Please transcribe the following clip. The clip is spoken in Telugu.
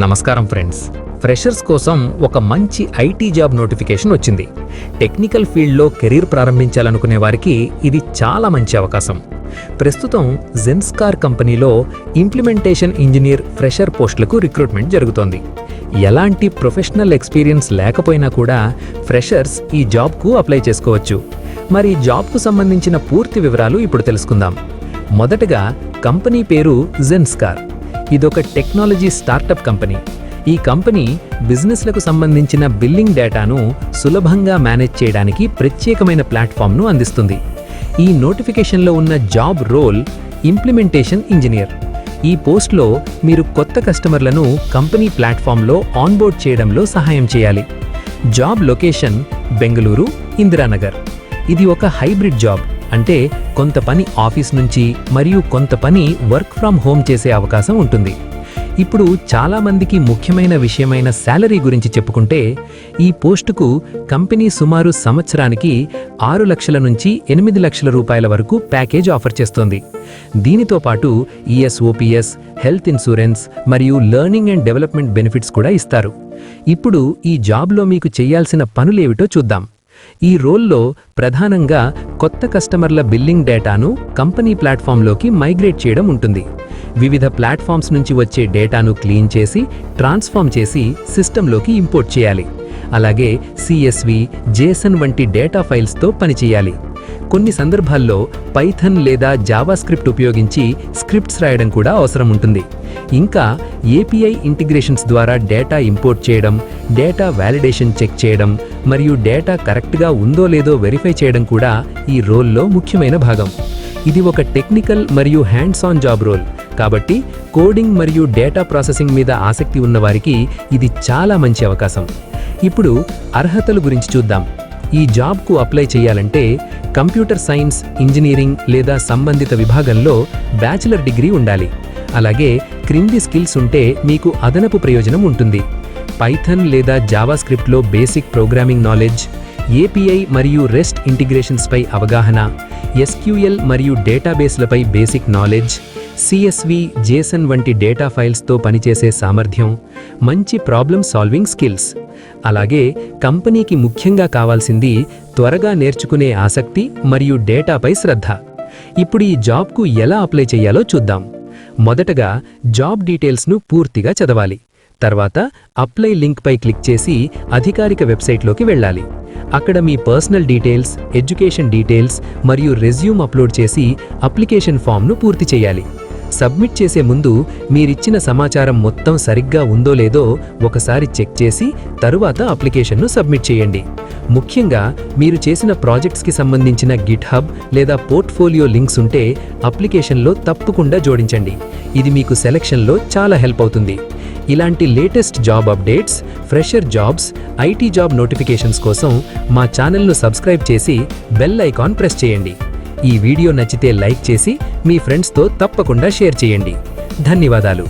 నమస్కారం ఫ్రెండ్స్. ఫ్రెషర్స్ కోసం ఒక మంచి ఐటీ జాబ్ నోటిఫికేషన్ వచ్చింది. టెక్నికల్ ఫీల్డ్లో కెరీర్ ప్రారంభించాలనుకునే వారికి ఇది చాలా మంచి అవకాశం. ప్రస్తుతం జెన్స్కార్ కంపెనీలో ఇంప్లిమెంటేషన్ ఇంజనీర్ ఫ్రెషర్ పోస్టులకు రిక్రూట్మెంట్ జరుగుతోంది. ఎలాంటి ప్రొఫెషనల్ ఎక్స్పీరియన్స్ లేకపోయినా కూడా ఫ్రెషర్స్ ఈ జాబ్కు అప్లై చేసుకోవచ్చు. మరి జాబ్కు సంబంధించిన పూర్తి వివరాలు ఇప్పుడు తెలుసుకుందాం. మొదటగా కంపెనీ పేరు జెన్స్కార్. ఇదొక టెక్నాలజీ స్టార్టప్ కంపెనీ. ఈ కంపెనీ బిజినెస్లకు సంబంధించిన బిల్లింగ్ డేటాను సులభంగా మేనేజ్ చేయడానికి ప్రత్యేకమైన ప్లాట్ఫామ్ను అందిస్తుంది. ఈ నోటిఫికేషన్లో ఉన్న జాబ్ రోల్ ఇంప్లిమెంటేషన్ ఇంజనీర్. ఈ పోస్ట్లో మీరు కొత్త కస్టమర్లను కంపెనీ ప్లాట్ఫామ్లో ఆన్బోర్డ్ చేయడంలో సహాయం చేయాలి. Job location Bengaluru, Indiranagar. ఇది ఒక హైబ్రిడ్ జాబ్, అంటే కొంత పని ఆఫీస్ నుంచి మరియు కొంత పని వర్క్ ఫ్రమ్ హోమ్ చేసే అవకాశం ఉంటుంది. ఇప్పుడు చాలామందికి ముఖ్యమైన విషయమైన శాలరీ గురించి చెప్పుకుంటే, ఈ పోస్టుకు కంపెనీ సుమారు సంవత్సరానికి 6 లక్షల నుంచి 8 లక్షల రూపాయల వరకు ప్యాకేజ్ ఆఫర్ చేస్తోంది. దీనితో పాటు ఈఎస్ఓపిఎస్, హెల్త్ ఇన్సూరెన్స్ మరియు లెర్నింగ్ అండ్ డెవలప్మెంట్ బెనిఫిట్స్ కూడా ఇస్తారు. ఇప్పుడు ఈ జాబ్లో మీకు చేయాల్సిన పనులేమిటో చూద్దాం. ఈ రోల్లో ప్రధానంగా కొత్త కస్టమర్ల బిల్లింగ్ డేటాను కంపెనీ ప్లాట్ఫామ్లోకి మైగ్రేట్ చేయడం ఉంటుంది. వివిధ ప్లాట్ఫామ్స్ నుంచి వచ్చే డేటాను క్లీన్ చేసి ట్రాన్స్ఫార్మ్ చేసి సిస్టంలోకి ఇంపోర్ట్ చేయాలి. అలాగే CSV, JSON వంటి డేటా ఫైల్స్తో పనిచేయాలి. కొన్ని సందర్భాల్లో పైథన్ లేదా జావా స్క్రిప్ట్ ఉపయోగించి స్క్రిప్ట్స్ రాయడం కూడా అవసరం ఉంటుంది. ఇంకా API ఇంటిగ్రేషన్స్ ద్వారా డేటా ఇంపోర్ట్ చేయడం, డేటా వ్యాలిడేషన్ చెక్ చేయడం మరియు డేటా కరెక్ట్గా ఉందో లేదో వెరిఫై చేయడం కూడా ఈ రోల్లో ముఖ్యమైన భాగం. ఇది ఒక టెక్నికల్ మరియు హ్యాండ్స్ ఆన్ జాబ్ రోల్ కాబట్టి కోడింగ్ మరియు డేటా ప్రాసెసింగ్ మీద ఆసక్తి ఉన్నవారికి ఇది చాలా మంచి అవకాశం. ఇప్పుడు అర్హతల గురించి చూద్దాం. ఈ జాబ్కు అప్లై చేయాలంటే కంప్యూటర్ సైన్స్, ఇంజనీరింగ్ లేదా సంబంధిత విభాగంలో బ్యాచిలర్ డిగ్రీ ఉండాలి. అలాగే క్రింది స్కిల్స్ ఉంటే మీకు అదనపు ప్రయోజనం ఉంటుంది. పైథన్ లేదా జావా స్క్రిప్ట్లో బేసిక్ ప్రోగ్రామింగ్ నాలెడ్జ్, API మరియు రెస్ట్ ఇంటిగ్రేషన్స్పై అవగాహన, SQL మరియు డేటాబేస్లపై బేసిక్ నాలెడ్జ్, CSV, JSON వంటి డేటా ఫైల్స్తో పనిచేసే సామర్థ్యం, మంచి ప్రాబ్లమ్ సాల్వింగ్ స్కిల్స్. అలాగే కంపెనీకి ముఖ్యంగా కావాల్సింది త్వరగా నేర్చుకునే ఆసక్తి మరియు డేటాపై శ్రద్ధ. ఇప్పుడు ఈ జాబ్కు ఎలా అప్లై చేయాలో చూద్దాం. మొదటగా జాబ్ డీటెయిల్స్ను పూర్తిగా చదవాలి. తర్వాత అప్లై లింక్పై క్లిక్ చేసి అధికారిక వెబ్సైట్లోకి వెళ్ళాలి. అక్కడ మీ పర్సనల్ డీటెయిల్స్, ఎడ్యుకేషన్ డీటెయిల్స్ మరియు రెజ్యూమ్ అప్లోడ్ చేసి అప్లికేషన్ ఫామ్ను పూర్తి చేయాలి. సబ్మిట్ చేసే ముందు మీరిచ్చిన సమాచారం మొత్తం సరిగ్గా ఉందో లేదో ఒకసారి చెక్ చేసి తరువాత అప్లికేషన్ను సబ్మిట్ చేయండి. ముఖ్యంగా మీరు చేసిన ప్రాజెక్ట్స్కి సంబంధించిన గిట్హబ్ లేదా పోర్ట్ఫోలియో లింక్స్ ఉంటే అప్లికేషన్లో తప్పకుండా జోడించండి. ఇది మీకు సెలక్షన్లో చాలా హెల్ప్ అవుతుంది. ఇలాంటి latest job updates, fresher jobs, IT job notifications కోసం మా ఛానల్ను సబ్స్క్రైబ్ చేసి బెల్ ఐకాన్ ప్రెస్ చేయండి. ఈ వీడియో నచ్చితే లైక్ చేసి మీ ఫ్రెండ్స్తో తప్పకుండా షేర్ చేయండి. ధన్యవాదాలు.